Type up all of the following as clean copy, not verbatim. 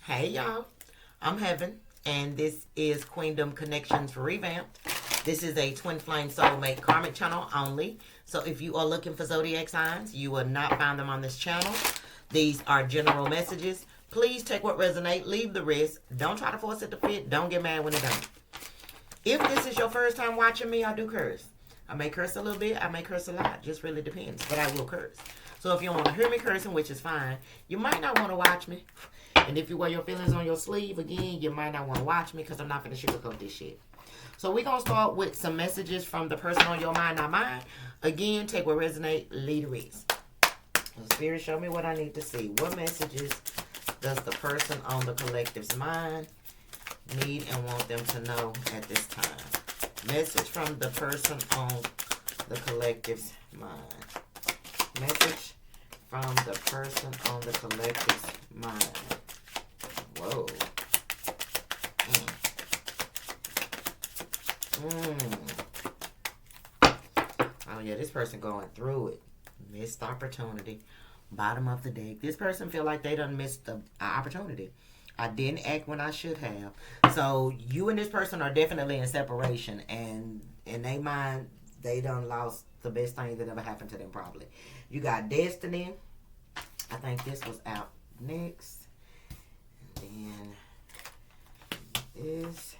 Hey y'all, I'm Heaven, and this is Queendom Connections Revamped. This is a twin flame soulmate karmic channel only. So if you are looking for zodiac signs, you will not find them on this channel. These are general messages. Please take what resonates, leave the rest. Don't try to force it to fit. Don't get mad when it don't. If this is your first time watching me, I do curse. I may curse a little bit, I may curse a lot. Just really depends, but I will curse. So if you want to hear me cursing, which is fine, you might not want to watch me. And if you wear your feelings on your sleeve, again, you might not want to watch me because I'm not going to sugarcoat this shit. So we're going to start with some messages from the person on your mind, not mine. Again, take what resonates, lead the rest. So Spirit, show me what I need to see. What messages does the person on the collective's mind need and want them to know at this time? Message from the person on the collective's mind. Message from the person on the collective's mind. Whoa. Oh yeah, this person going through it. Missed opportunity. Bottom of the deck. This person feel like they done missed the opportunity. I didn't act when I should have. So you and this person are definitely in separation, and in their mind, they done lost the best thing that ever happened to them probably. You got Destiny. I think this was out next. And then this.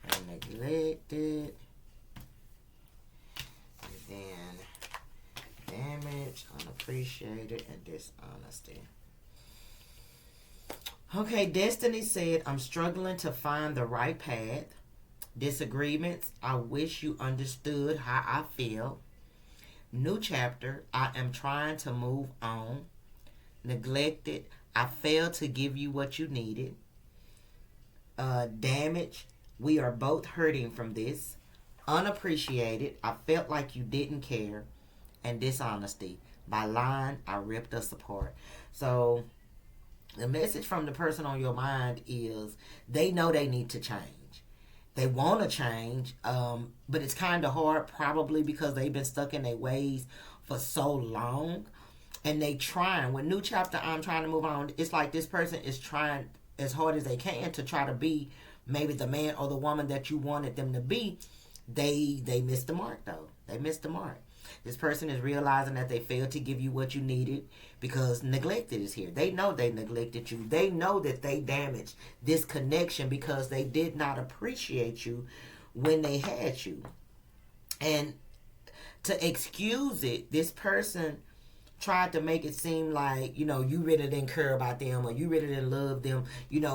And neglected. And then damage, unappreciated, and dishonesty. Okay, Destiny said, I'm struggling to find the right path. Disagreements, I wish you understood how I feel. New chapter, I am trying to move on. Neglected, I failed to give you what you needed. Damage, we are both hurting from this. Unappreciated, I felt like you didn't care. And dishonesty, by lying, I ripped us apart. So the message from the person on your mind is they know they need to change. They want to change, but it's kind of hard probably because they've been stuck in their ways for so long. And they trying. With new chapter, I'm trying to move on. It's like this person is trying as hard as they can to try to be maybe the man or the woman that you wanted them to be. They missed the mark though. They missed the mark. This person is realizing that they failed to give you what you needed because neglected is here. They know they neglected you. They know that they damaged this connection because they did not appreciate you when they had you. And to excuse it, this person tried to make it seem like, you really didn't care about them or you really didn't love them.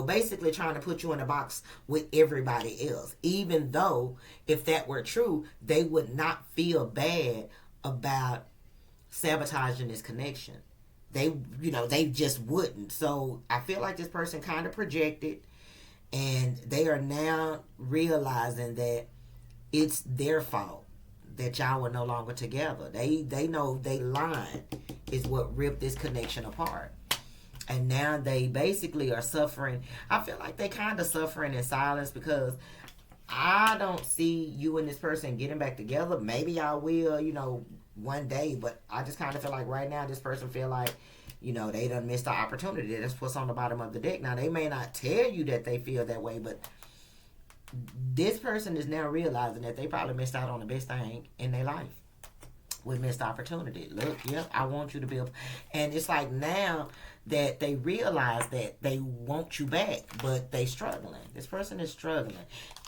Basically trying to put you in a box with everybody else. Even though, if that were true, they would not feel bad about sabotaging this connection. They just wouldn't. So I feel like this person kind of projected, and they are now realizing that it's their fault that y'all were no longer together. They know they lying is what ripped this connection apart. And now they basically are suffering. I feel like they kind of suffering in silence because I don't see you and this person getting back together. Maybe y'all will, one day. But I just kind of feel like right now this person feel like, they done missed the opportunity. That's what's on the bottom of the deck. Now, they may not tell you that they feel that way, but this person is now realizing that they probably missed out on the best thing in their life with missed opportunity. Look, yep, I want you to be up. And it's like now that they realize that they want you back, but they struggling. This person is struggling.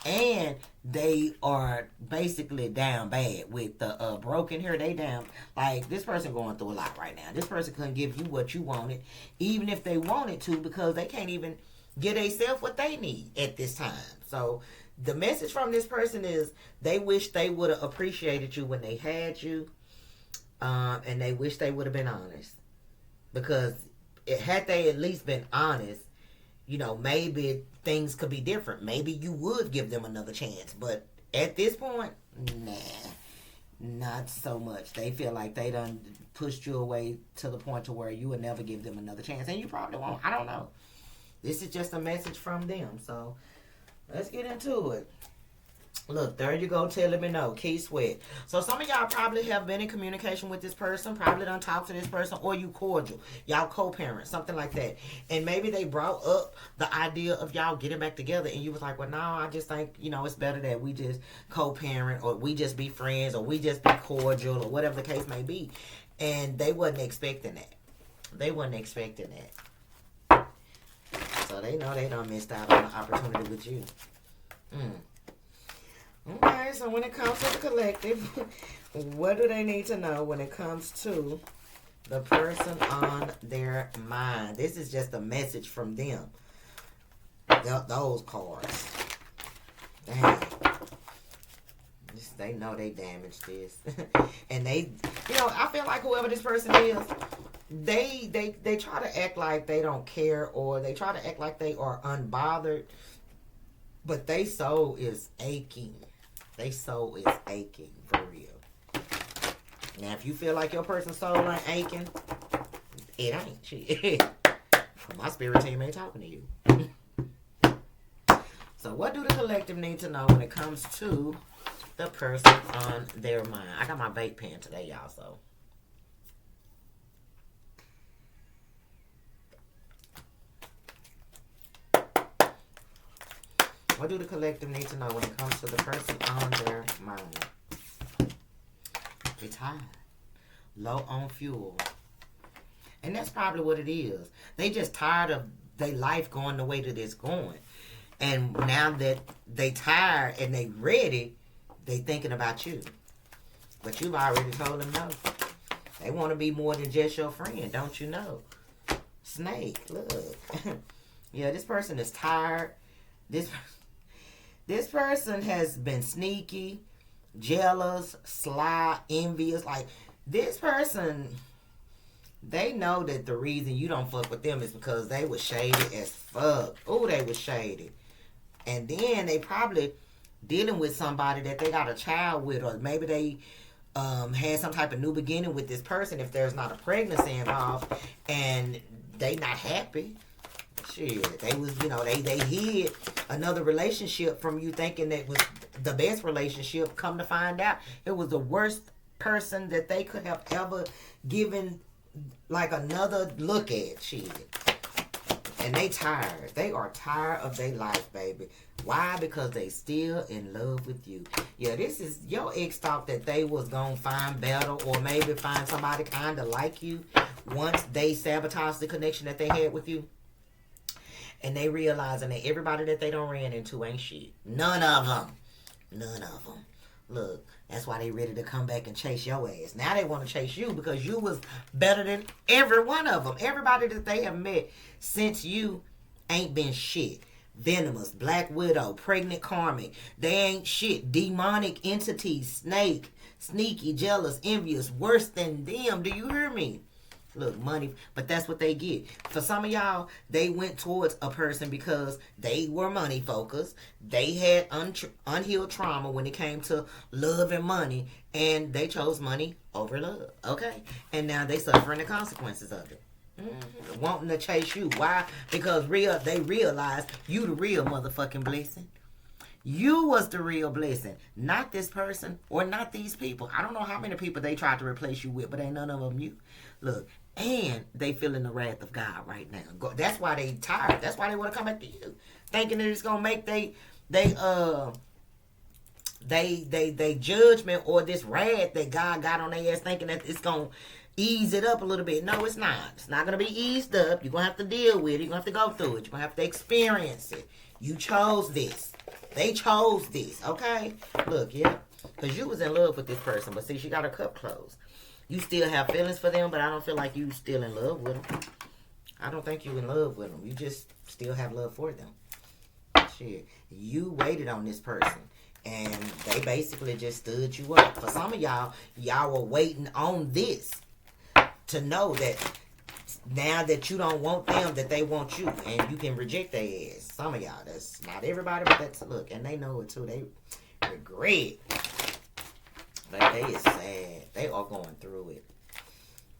And they are basically down bad with the broken hair. They down. Like, this person going through a lot right now. This person couldn't give you what you wanted, even if they wanted to, because they can't even get themselves what they need at this time. So the message from this person is they wish they would have appreciated you when they had you, and they wish they would have been honest. Because had they at least been honest, maybe things could be different. Maybe you would give them another chance. But at this point, nah, not so much. They feel like they done pushed you away to the point to where you would never give them another chance. And you probably won't. I don't know. This is just a message from them. So let's get into it. Look, there you go, telling me no. Key Sweat. So some of y'all probably have been in communication with this person, probably done talked to this person, or you cordial. Y'all co-parent, something like that. And maybe they brought up the idea of y'all getting back together, and you was like, well, no, I just think, it's better that we just co-parent, or we just be friends, or we just be cordial, or whatever the case may be. And they wasn't expecting that. They wasn't expecting that. So they know they done missed out on the opportunity with you. Okay, so when it comes to the collective, what do they need to know when it comes to the person on their mind? This is just a message from them. Those cards. Dang. They know they damaged this. And they, I feel like whoever this person is, they try to act like they don't care, or they try to act like they are unbothered. But their soul is aching. They soul is aching for real. Now, if you feel like your person's soul ain't aching, it ain't. Shit. My spirit team ain't talking to you. So, what do the collective need to know when it comes to the person on their mind? I got my vape pen today, y'all. So, what do the collective need to know when it comes to the person on their mind? They're tired. Low on fuel. And that's probably what it is. They just tired of their life going the way that it's going. And now that they tired and they ready, they thinking about you. But you've already told them no. They want to be more than just your friend, don't you know? Snake, look. Yeah, this person is tired. This person has been sneaky, jealous, sly, envious. Like, this person, they know that the reason you don't fuck with them is because they was shaded as fuck. Oh, they was shaded. And then they probably dealing with somebody that they got a child with, or maybe they had some type of new beginning with this person if there's not a pregnancy involved, and they not happy. Shit, they was, they hid another relationship from you, thinking that was the best relationship. Come to find out, it was the worst person that they could have ever given, like, another look at. Shit. And they tired. They are tired of their life, baby. Why? Because they still in love with you. Yeah, this is your ex thought that they was gonna find better, or maybe find somebody kind of like you once they sabotaged the connection that they had with you. And they realizing that everybody that they don't ran into ain't shit. None of them. None of them. Look, that's why they ready to come back and chase your ass. Now they want to chase you because you was better than every one of them. Everybody that they have met since you ain't been shit. Venomous, Black Widow, Pregnant Karmic. They ain't shit. Demonic entities, snake, sneaky, jealous, envious, worse than them. Do you hear me? Look, money, but that's what they get. For some of y'all, they went towards a person because they were money focused. They had unhealed trauma when it came to love and money, and they chose money over love. Okay? And now they suffering the consequences of it. Wanting to chase you. Why? Because they realized you the real motherfucking blessing. You was the real blessing, not this person or not these people. I don't know how many people they tried to replace you with, but ain't none of them you. Look, and they feeling the wrath of God right now. That's why they tired. That's why they want to come back to you, thinking that it's gonna make they judgment or this wrath that God got on their ass, thinking that it's gonna ease it up a little bit. No, it's not. It's not gonna be eased up. You're gonna have to deal with it. You're gonna have to go through it. You're gonna have to experience it. You chose this. They chose this. Okay? Look, yeah. Because you was in love with this person, but see, she got her cup closed. You still have feelings for them, but I don't feel like you still in love with them. I don't think you in love with them. You just still have love for them. Shit. You waited on this person, and they basically just stood you up. For some of y'all were waiting on this to know that now that you don't want them, that they want you, and you can reject their ass. Some of y'all, that's not everybody, but that's, look, and they know it too. They regret. Like, they is sad. They are going through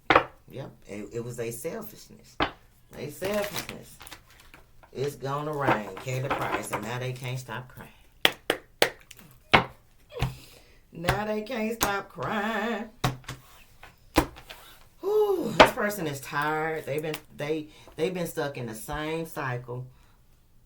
it. Yep, it was their selfishness. Their selfishness. It's gonna rain, Kelly Price, and now they can't stop crying. Now they can't stop crying. Whew, this person is tired. They've been stuck in the same cycle,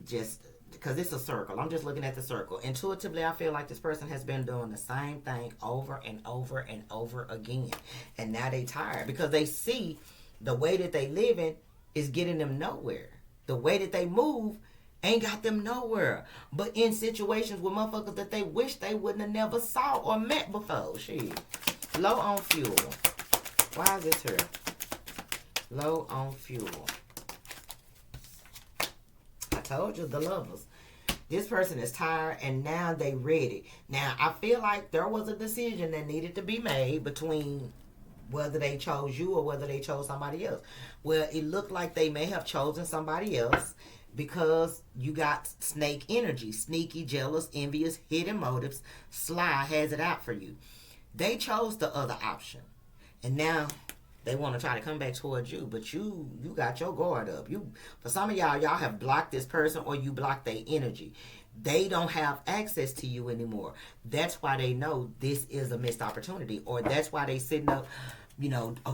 just because it's a circle. I'm just looking at the circle. Intuitively, I feel like this person has been doing the same thing over and over and over again, and now they tired because they see the way that they living is getting them nowhere. The way that they move ain't got them nowhere. But in situations with motherfuckers that they wish they wouldn't have never saw or met before. Shit. Low on fuel. Why is this here? Low on fuel. I told you, the lovers. This person is tired and now they ready. Now, I feel like there was a decision that needed to be made between whether they chose you or whether they chose somebody else. Well, it looked like they may have chosen somebody else because you got snake energy. Sneaky, jealous, envious, hidden motives. Sly has it out for you. They chose the other option. And now they want to try to come back towards you, but you got your guard up. For some of y'all have blocked this person or you blocked their energy. They don't have access to you anymore. That's why they know this is a missed opportunity, or that's why they sitting up,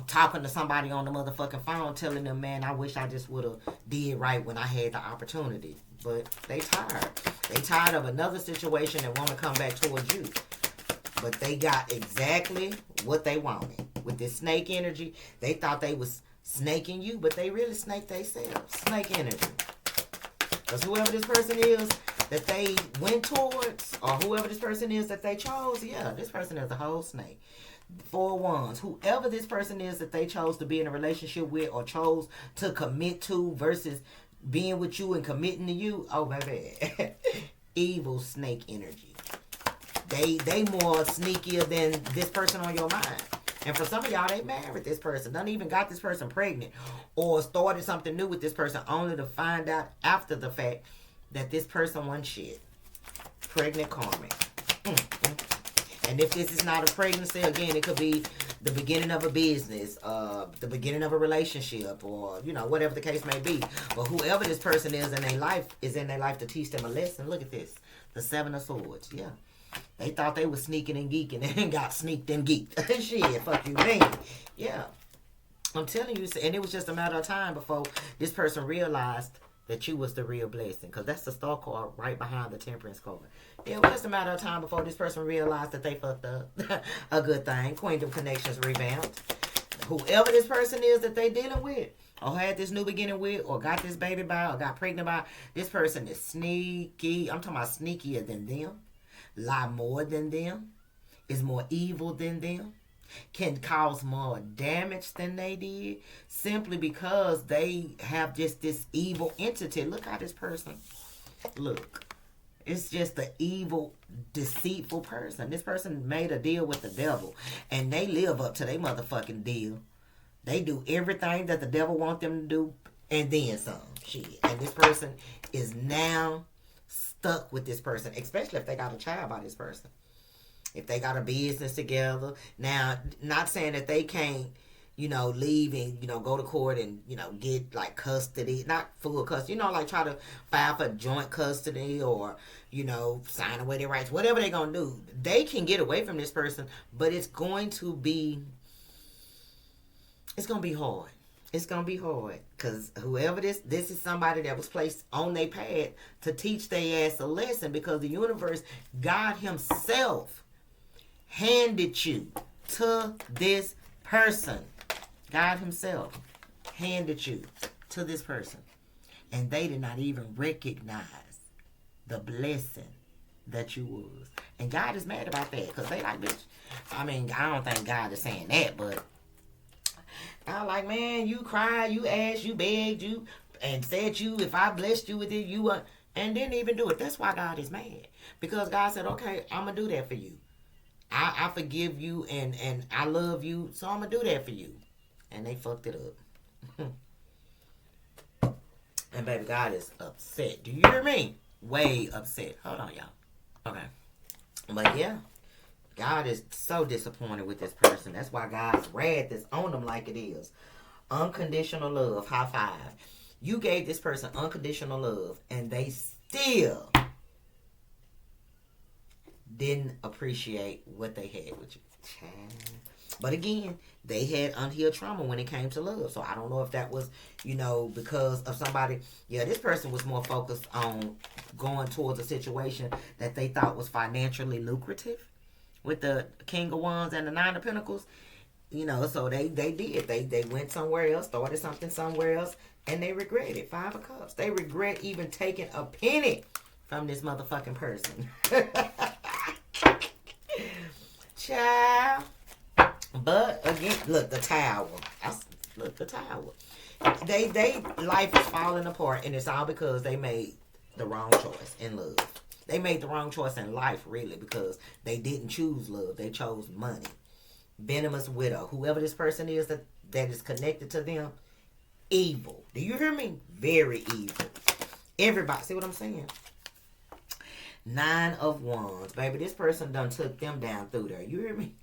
talking to somebody on the motherfucking phone, telling them, man, I wish I just would have did right when I had the opportunity. But they tired. They tired of another situation and want to come back towards you. But they got exactly what they wanted. With this snake energy, they thought they was snaking you, but they really snaked themselves. Snake energy. Because whoever this person is that they went towards, or whoever this person is that they chose, yeah, this person is a whole snake. 4 wands. Whoever this person is that they chose to be in a relationship with or chose to commit to versus being with you and committing to you, oh, baby. Evil snake energy. They more sneakier than this person on your mind. And for some of y'all, they married this person. Done even got this person pregnant. Or started something new with this person only to find out after the fact that this person won shit. Pregnant karmic. And if this is not a pregnancy, again, it could be the beginning of a business, the beginning of a relationship, or, whatever the case may be. But whoever this person is in their life to teach them a lesson. Look at this. The 7 of Swords. Yeah. They thought they was sneaking and geeking and got sneaked and geeked. Shit, fuck you, man. Yeah. I'm telling you, and it was just a matter of time before this person realized that you was the real blessing. Because that's the Star card right behind the Temperance card. It was just a matter of time before this person realized that they fucked up. A good thing. Queendom connections revamped. Whoever this person is that they dealing with, or had this new beginning with, or got this baby by, or got pregnant by, this person is sneaky. I'm talking about sneakier than them. Lie more than them, is more evil than them, can cause more damage than they did, simply because they have just this evil entity. Look how this person look. It's just the evil, deceitful person. This person made a deal with the devil, and they live up to their motherfucking deal. They do everything that the devil wants them to do, and then some. Shit. And this person is now stuck with this person, especially if they got a child by this person. If they got a business together. Now, not saying that they can't, leave and, go to court and, get like custody, not full custody, like try to file for joint custody or, sign away their rights, whatever they're going to do. They can get away from this person, but it's going to be hard. It's going to be hard because whoever this is somebody that was placed on their path to teach their ass a lesson, because the universe, God himself, handed you to this person. God himself handed you to this person. And they did not even recognize the blessing that you was. And God is mad about that because they like, bitch. I mean, I don't think God is saying that, but I'm like, man, you cried, you asked, you begged, you, and said if I blessed you with it, you would, and didn't even do it. That's why God is mad. Because God said, okay, I'm going to do that for you. I forgive you, and I love you, so I'm going to do that for you. And they fucked it up. And baby, God is upset. Do you hear me? Way upset. Hold on, y'all. Okay. But yeah. God is so disappointed with this person. That's why God's wrath is on them like it is. Unconditional love. High five. You gave this person unconditional love, and they still didn't appreciate what they had with you. But again, they had unhealed trauma when it came to love. So I don't know if that was, because of somebody. Yeah, this person was more focused on going towards a situation that they thought was financially lucrative with the King of Wands and the Nine of Pentacles. So they did. They went somewhere else, started something somewhere else, and they regret it. Five of Cups. They regret even taking a penny from this motherfucking person. Child. But again, look, the Tower. Look, the Tower. They life is falling apart, and it's all because they made the wrong choice in love. They made the wrong choice in life, really, because they didn't choose love. They chose money. Venomous widow. Whoever this person is that is connected to them, evil. Do you hear me? Very evil. Everybody, see what I'm saying? Nine of Wands. Baby, this person done took them down through there. You hear me?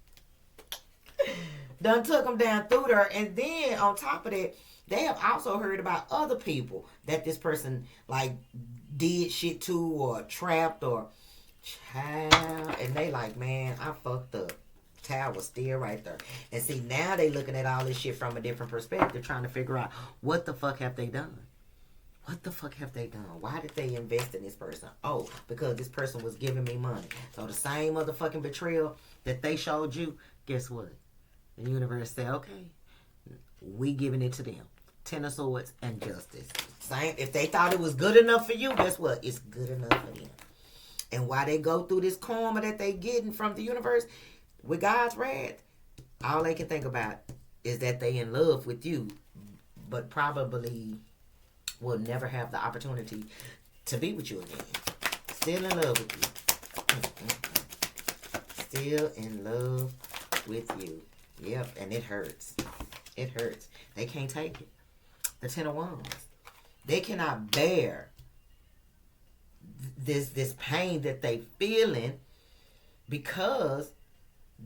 Done took them down through there. And then on top of that, they have also heard about other people that this person like did shit to or trapped or child. And they like, man, I fucked up. Tower still right there. And see, now they looking at all this shit from a different perspective, trying to figure out what the fuck have they done. What the fuck have they done? Why did they invest in this person? Oh, because this person was giving me money. So the same motherfucking betrayal that they showed you, guess what? The universe said, okay, we giving it to them. Ten of Swords and Justice. Same. If they thought it was good enough for you, guess what? It's good enough for them. And while they go through this karma that they getting from the universe, with God's wrath, all they can think about is that they in love with you, but probably will never have the opportunity to be with you again. Still in love with you. Still in love with you. Yep, and it hurts. It hurts. They can't take it. The Ten of Wands. They cannot bear this pain that they feeling because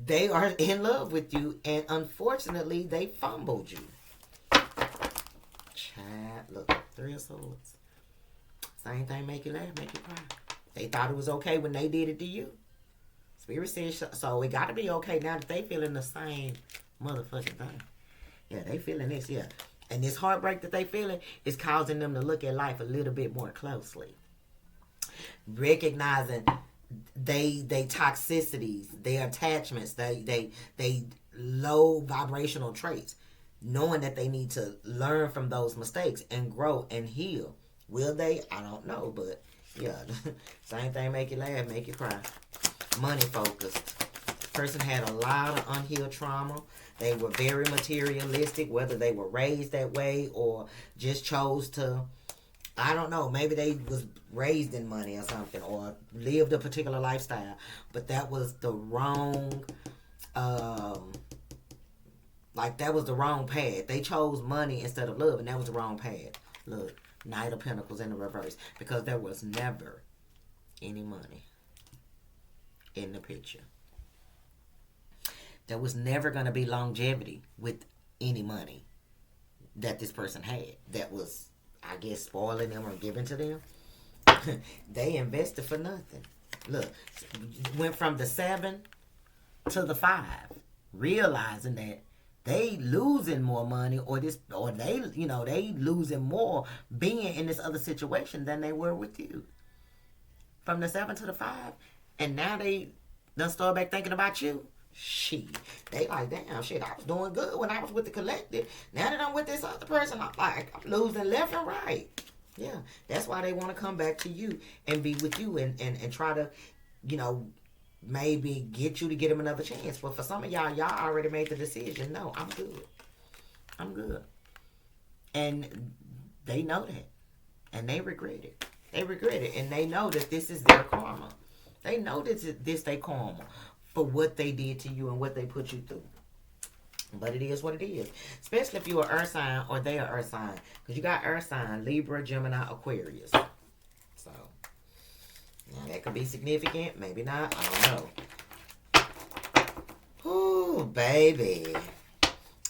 they are in love with you, and unfortunately, they fumbled you. Child, look, Three of Swords. Same thing, make you laugh, make you cry. They thought it was okay when they did it to you. Spirit says so. It got to be okay now that they feeling the same motherfucking thing. Yeah, they feeling this, yeah. And this heartbreak that they feeling is causing them to look at life a little bit more closely. Recognizing they toxicities, their attachments, they low vibrational traits, knowing that they need to learn from those mistakes and grow and heal. Will they? I don't know, but yeah, same thing, make you laugh, make you cry. Money focused. Person had a lot of unhealed trauma. They were very materialistic, whether they were raised that way or just chose to, I don't know, maybe they was raised in money or something or lived a particular lifestyle, but that was the wrong, that was the wrong path. They chose money instead of love, and that was the wrong path. Look, Knight of Pentacles in the reverse, because there was never any money in the picture. There was never going to be longevity with any money that this person had that was, I guess, spoiling them or giving to them. They invested for nothing. Look, went from the 7 to the 5, realizing that they losing more money or they losing more being in this other situation than they were with you. From the 7 to the 5, and now they done start back thinking about you. Shit, they like, damn, shit, I was doing good when I was with the collective. Now that I'm with this other person, I'm losing left and right. Yeah, that's why they want to come back to you and be with you and try to, maybe get you to get them another chance. But for some of y'all already made the decision. No, I'm good. I'm good. And they know that. And they regret it. They regret it. And they know that this is their karma. They know this is their karma for what they did to you and what they put you through. But it is what it is. Especially if you're an earth sign or they are earth sign. Because you got earth sign, Libra, Gemini, Aquarius. So, now that could be significant. Maybe not. I don't know. Ooh, baby.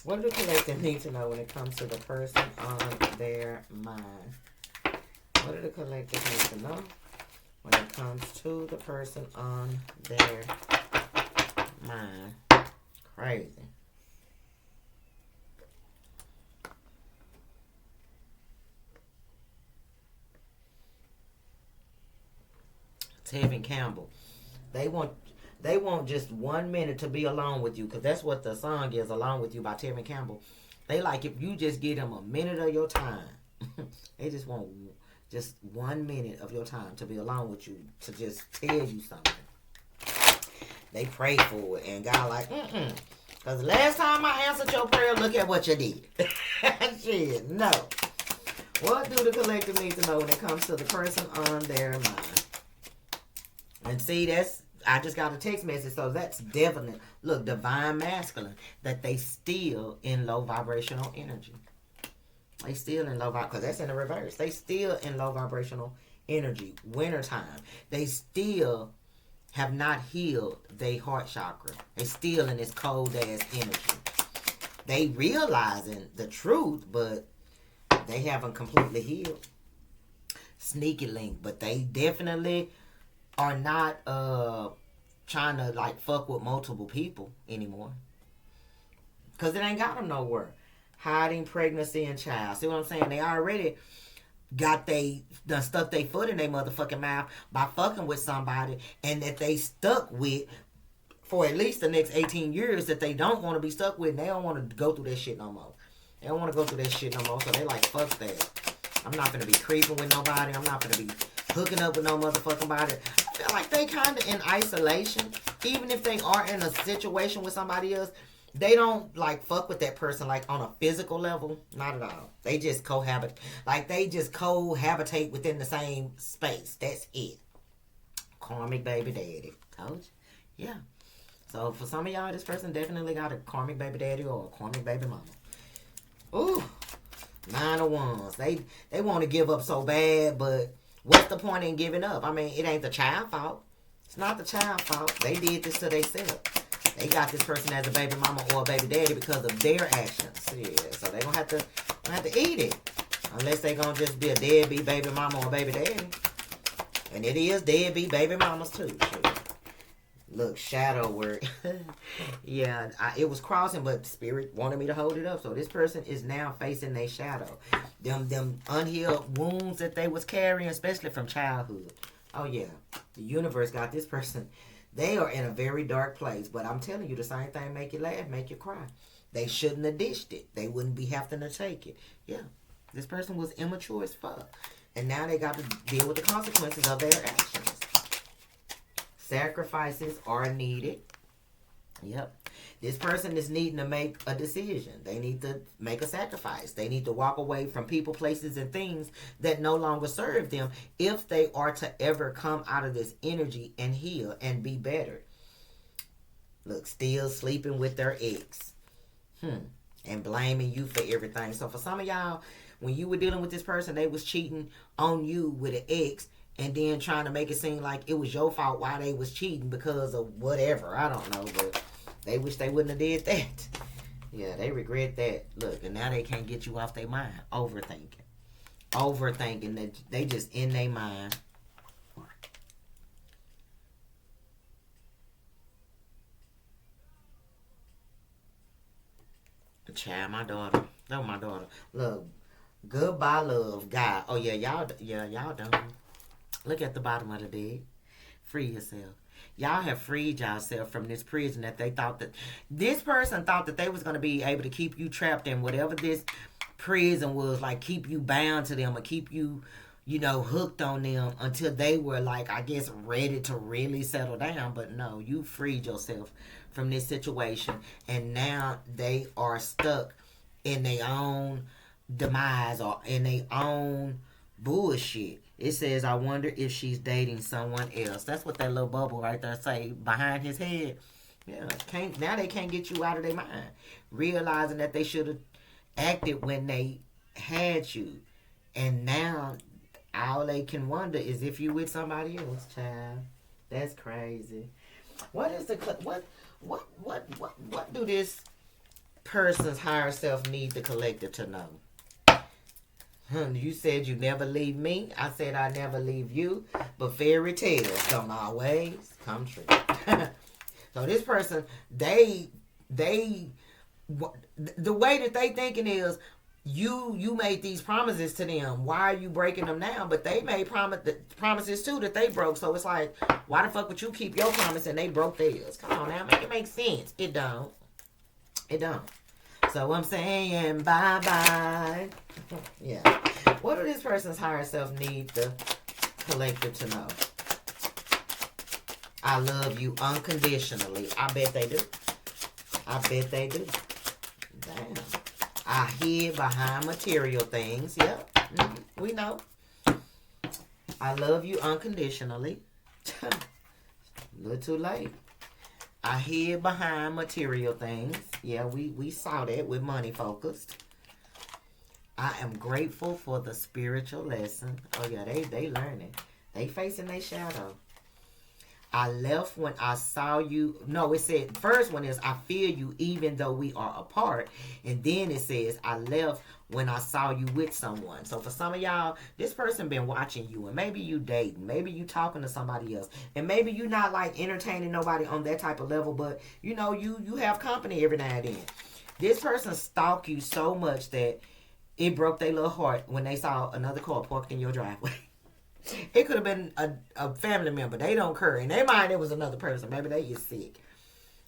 What do the collective need to know when it comes to the person on their mind? What do the collective need to know when it comes to the person on their mind. Crazy. Tevin Campbell. They want just 1 minute to be alone with you, because that's what the song is, Alone With You by Tevin Campbell. They like if you just give them a minute of your time. They just want just 1 minute of your time to be alone with you, to just tell you something. They pray for it, and God like, because last time I answered your prayer, look at what you did. Shit, no. What do the collective need to know when it comes to the person on their mind? And see, I just got a text message, so that's definite. Look, divine masculine, that they still in low vibrational energy. They still in low vibrational, because that's in the reverse. They still in low vibrational energy. Wintertime. They still have not healed their heart chakra. They still in this cold ass energy. They realizing the truth, but they haven't completely healed. Sneaky link, but they definitely are not trying to like fuck with multiple people anymore, because it ain't got them nowhere. Hiding pregnancy and child. See what I'm saying? They already done stuck their foot in their motherfucking mouth by fucking with somebody, and that they stuck with for at least the next 18 years that they don't want to be stuck with, and they don't want to go through that shit no more. They don't want to go through that shit no more, so they like, fuck that. I'm not gonna be creeping with nobody. I'm not gonna be hooking up with no motherfucking body. I feel like they kind of in isolation. Even if they are in a situation with somebody else, they don't like fuck with that person like on a physical level. Not at all. They just cohabit. Like they just cohabitate within the same space. That's it. Karmic baby daddy. Told you. Yeah. So for some of y'all, this person definitely got a karmic baby daddy or a karmic baby mama. Ooh. 9 of Wands. They want to give up so bad, but what's the point in giving up? I mean, it ain't the child's fault. It's not the child's fault. They did this to themselves. They got this person as a baby mama or a baby daddy because of their actions. Yeah, so they gonna have to eat it, unless they gonna just be a deadbeat baby mama or baby daddy. And it is deadbeat baby mamas too. Sure. Look, shadow work. Yeah, it was crossing, but Spirit wanted me to hold it up. So this person is now facing their shadow. Them unhealed wounds that they was carrying, especially from childhood. Oh, yeah. The universe got this person. They are in a very dark place. But I'm telling you, the same thing make you laugh, make you cry. They shouldn't have dished it. They wouldn't be having to take it. Yeah. This person was immature as fuck. And now they got to deal with the consequences of their actions. Sacrifices are needed. Yep. This person is needing to make a decision. They need to make a sacrifice. They need to walk away from people, places, and things that no longer serve them if they are to ever come out of this energy and heal and be better. Look, still sleeping with their ex. And blaming you for everything. So for some of y'all, when you were dealing with this person, they was cheating on you with an ex, and then trying to make it seem like it was your fault why they was cheating because of whatever. I don't know, but they wish they wouldn't have did that. Yeah, they regret that. Look, and now they can't get you off their mind. Overthinking that they just in their mind. Child, my daughter. No, my daughter. Look, goodbye, love, God. Oh yeah, y'all done. Look at the bottom of the deck. Free yourself. Y'all have freed yourself from this prison that they thought that this person thought that they was going to be able to keep you trapped in whatever this prison was, like keep you bound to them or keep you, hooked on them until they were like, I guess, ready to really settle down. But no, you freed yourself from this situation, and now they are stuck in their own demise or in their own bullshit. It says, I wonder if she's dating someone else. That's what that little bubble right there say behind his head. Yeah, now they can't get you out of their mind. Realizing that they should have acted when they had you. And now all they can wonder is if you with somebody else, child. That's crazy. What is what do this person's higher self need the collective to know? You said you never leave me. I said I never leave you. But fairy tales don't always come true. So this person, they, the way that they thinking is, you made these promises to them. Why are you breaking them now? But they made promises too that they broke. So it's like, why the fuck would you keep your promise and they broke theirs? Come on now, make it make sense. It don't. It don't. So I'm saying bye bye. Yeah. What do this person's higher self need the collective to know? I love you unconditionally. I bet they do. I bet they do. Damn. I hid behind material things. Yep. We know. I love you unconditionally. A little too late. I hid behind material things. Yeah, we saw that with money focused. I am grateful for the spiritual lesson. Oh yeah, they learning. They facing their shadow. I left when I saw you. No, it said, first one is, I feel you even though we are apart. And then it says, I left when I saw you with someone. So for some of y'all, this person been watching you. And maybe you dating. Maybe you talking to somebody else. And maybe you not like entertaining nobody on that type of level. But, you know, you have company every now and then. This person stalked you so much that it broke their little heart when they saw another car parked in your driveway. It could have been a family member. They don't care. In their mind, it was another person. Maybe they is sick.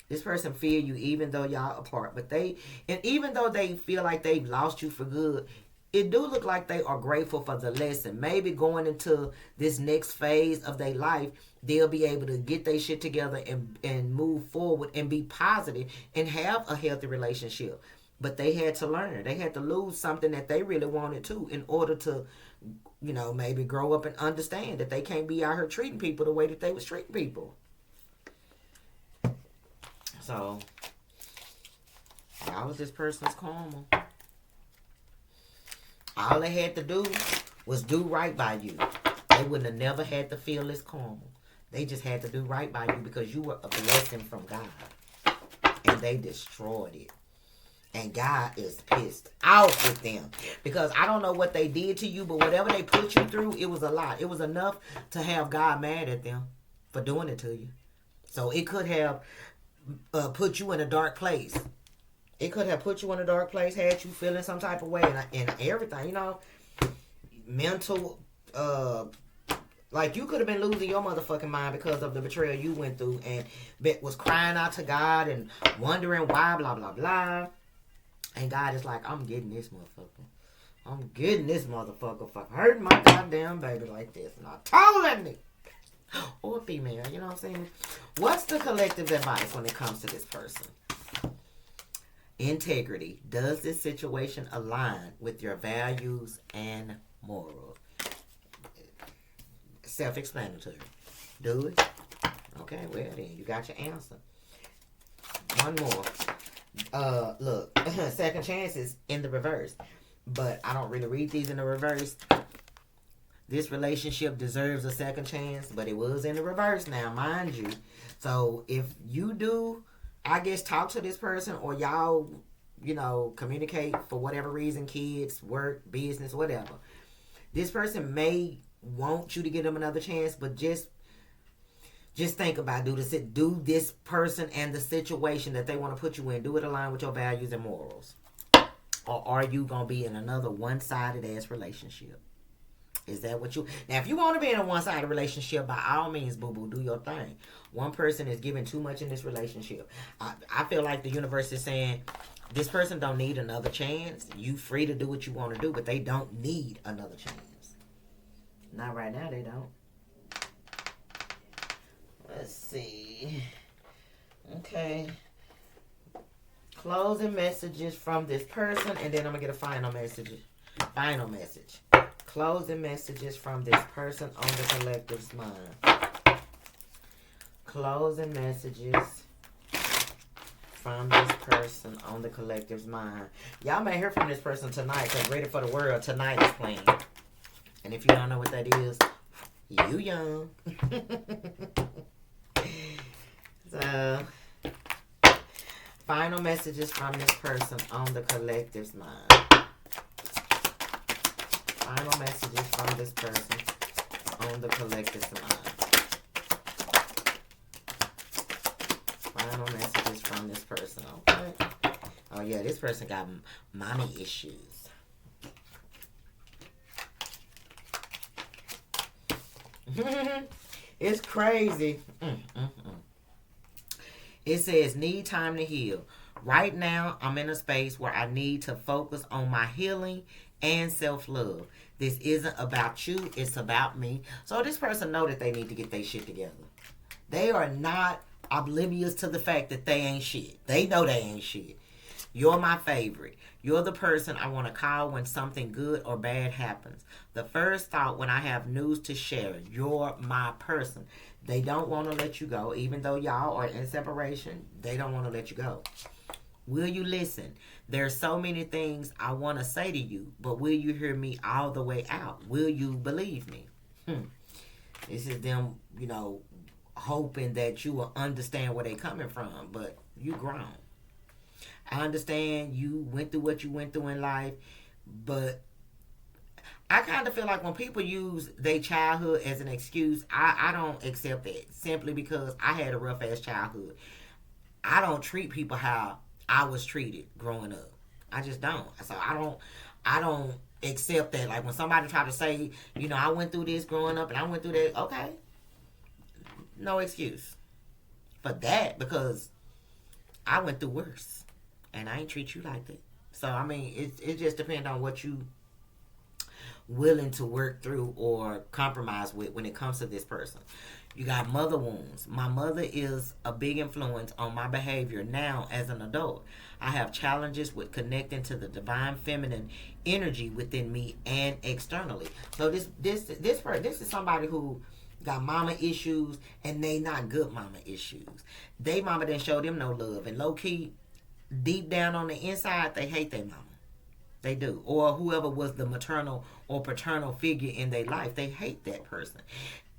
This person feel you even though y'all apart. And even though they feel like they've lost you for good, it do look like they are grateful for the lesson. Maybe going into this next phase of their life, they'll be able to get their shit together and move forward and be positive and have a healthy relationship. But they had to learn. They had to lose something that they really wanted to in order to, you know, maybe grow up and understand that they can't be out here treating people the way that they was treating people. So, that was this person's karma. All they had to do was do right by you. They wouldn't have never had to feel this karma. They just had to do right by you because you were a blessing from God. And they destroyed it. And God is pissed off with them. Because I don't know what they did to you, but whatever they put you through, it was a lot. It was enough to have God mad at them for doing it to you. So it could have put you in a dark place. It could have put you in a dark place, had you feeling some type of way, and everything, you know. Mental, like you could have been losing your motherfucking mind because of the betrayal you went through and was crying out to God and wondering why, blah, blah, blah. And God is like, I'm getting this motherfucker. I'm getting this motherfucker for hurting my goddamn baby like this. And I told that nigga. Or female, you know what I'm saying? What's the collective advice when it comes to this person? Integrity. Does this situation align with your values and morals? Self-explanatory. Do it? Okay, well then, you got your answer. One more. Look, second chances in the reverse. But I don't really read these in the reverse. This relationship deserves a second chance, but it was in the reverse now, mind you. So if you do, I guess, talk to this person or y'all, you know, communicate for whatever reason, kids, work, business, whatever. This person may want you to give them another chance, but just think about, do this person and the situation that they want to put you in, do it align with your values and morals? Or are you going to be in another one-sided ass relationship? Is that what you... Now, if you want to be in a one-sided relationship, by all means, boo-boo, do your thing. One person is giving too much in this relationship. I feel like the universe is saying, this person don't need another chance. You free to do what you want to do, but they don't need another chance. Not right now, they don't. Let's see. Okay. Closing messages from this person, and then I'm going to get a final message. Final message. Closing messages from this person on the collective's mind. Closing messages from this person on the collective's mind. Y'all may hear from this person tonight, because Ready for the World tonight is playing. And if you don't know what that is, you young. So, final messages from this person on the collective's mind. Final messages from this person on the collective mind. Final messages from this person. Okay. Oh yeah, this person got mommy issues. It's crazy. It says, need time to heal. Right now, I'm in a space where I need to focus on my healing and self-love. This isn't about you. It's about me. So this person know that they need to get their shit together. They are not oblivious to the fact that they ain't shit. They know they ain't shit. You're my favorite. You're the person I want to call when something good or bad happens. The first thought when I have news to share. You're my person. They don't want to let you go. Even though y'all are in separation, they don't want to let you go. Will you listen? There's so many things I want to say to you, but will you hear me all the way out? Will you believe me? This is them, hoping that you will understand where they coming from, but you grown. I understand you went through what you went through in life, but I kind of feel like when people use their childhood as an excuse, I don't accept that, simply because I had a rough ass childhood. I don't treat people how I was treated growing up. I just don't. So I don't accept that. Like when somebody try to say, I went through this growing up and I went through that, okay. No excuse for that, because I went through worse. And I ain't treat you like that. So, I mean, it just depends on what you willing to work through or compromise with when it comes to this person. You got mother wounds. My mother is a big influence on my behavior now as an adult. I have challenges with connecting to the divine feminine energy within me and externally. So this is somebody who got mama issues, and they not good mama issues. They mama didn't show them no love, and low key, deep down on the inside, they hate their mama. They do. Or whoever was the maternal or paternal figure in their life, they hate that person.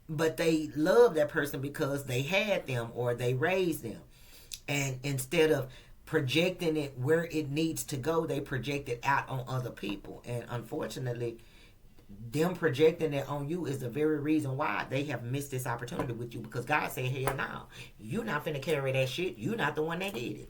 But they love that person because they had them or they raised them. And instead of projecting it where it needs to go, they project it out on other people. And unfortunately, them projecting it on you is the very reason why they have missed this opportunity with you, because God said, hell no, you not finna carry that shit. You not the one that did it.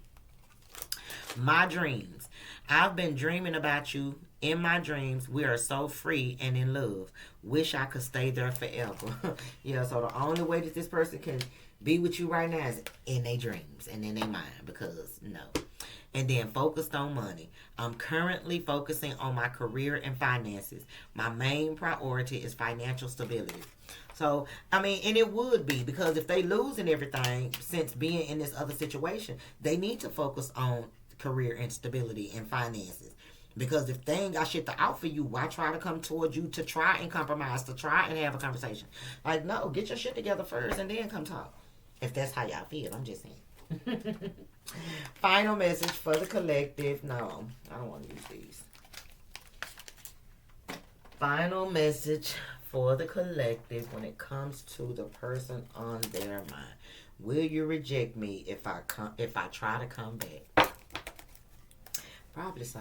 My dreams. I've been dreaming about you. In my dreams, we are so free and in love. Wish I could stay there forever. Yeah, so the only way that this person can be with you right now is in their dreams and in their mind, because no. And then focused on money. I'm currently focusing on my career and finances. My main priority is financial stability. So, I mean, and it would be, because if they losing everything since being in this other situation, they need to focus on career and stability and finances. Because if they ain't got shit to offer you, why try to come towards you to try and compromise, to try and have a conversation? Like, no, get your shit together first and then come talk. If that's how y'all feel, I'm just saying. Final message for the collective. No, I don't want to use these. Final message for the collective when it comes to the person on their mind. Will you reject me if I try to come back? Probably so.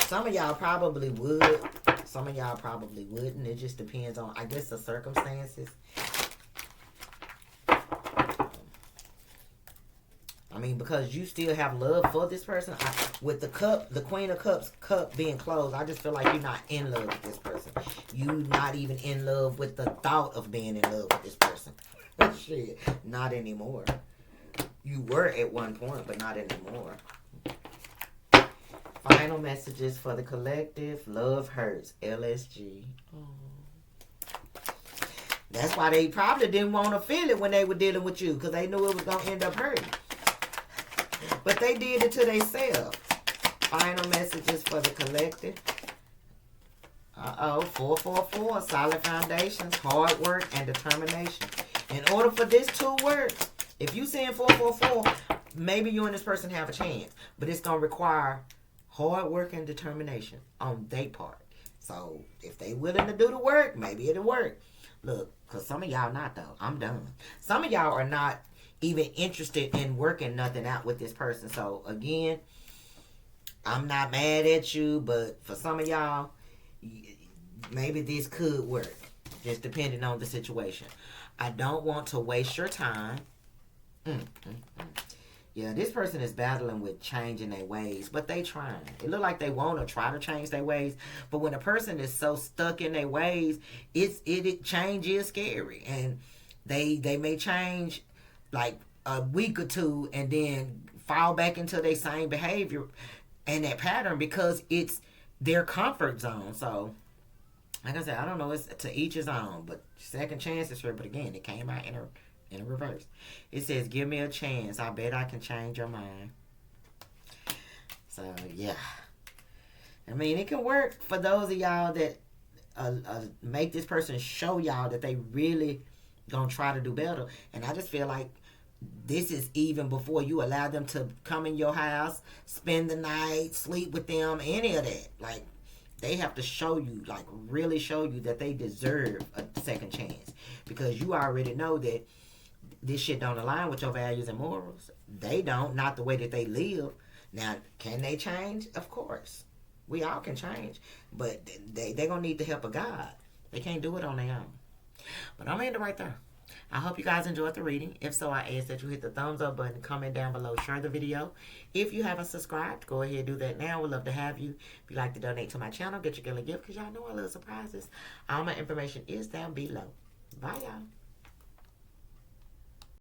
Some of y'all probably would. Some of y'all probably wouldn't. It just depends on, I guess, the circumstances. I mean, because you still have love for this person. With the Queen of Cups cup being closed, I just feel like you're not in love with this person. You're not even in love with the thought of being in love with this person. Shit, not anymore. You were at one point, but not anymore. Final messages for the collective. Love hurts. LSG. Oh. That's why they probably didn't want to feel it when they were dealing with you, because they knew it was going to end up hurting. But they did it to themselves. Final messages for the collective. 444. Solid foundations, hard work, and determination. In order for this to work, if you saying 444, maybe you and this person have a chance. But it's going to require hard work and determination on their part. So if they willing to do the work, maybe it'll work. Look, because some of y'all not, though. I'm done. Some of y'all are not even interested in working nothing out with this person. So again, I'm not mad at you, but for some of y'all, maybe this could work, just depending on the situation. I don't want to waste your time. Yeah, this person is battling with changing their ways, but they trying. It look like they want to try to change their ways, but when a person is so stuck in their ways, change is scary, and they may change like a week or two and then fall back into their same behavior and that pattern because it's their comfort zone. So, like I said, I don't know. It's to each his own, but second chances here. But again, it came out in reverse. It says, "Give me a chance. I bet I can change your mind." So yeah, I mean, it can work for those of y'all that make this person show y'all that they really gonna try to do better. And I just feel like this is even before you allow them to come in your house, spend the night, sleep with them, any of that. Like, they have to show you, like really show you that they deserve a second chance, because you already know that this shit don't align with your values and morals. They don't, not the way that they live. Now, can they change? Of course. We all can change. But they're going to need the help of God. They can't do it on their own. But I'm ending right there. I hope you guys enjoyed the reading. If so, I ask that you hit the thumbs up button, comment down below, share the video. If you haven't subscribed, go ahead and do that now. We'd love to have you. If you'd like to donate to my channel, get your girl a gift, because y'all know I love surprises. All my information is down below. Bye, y'all.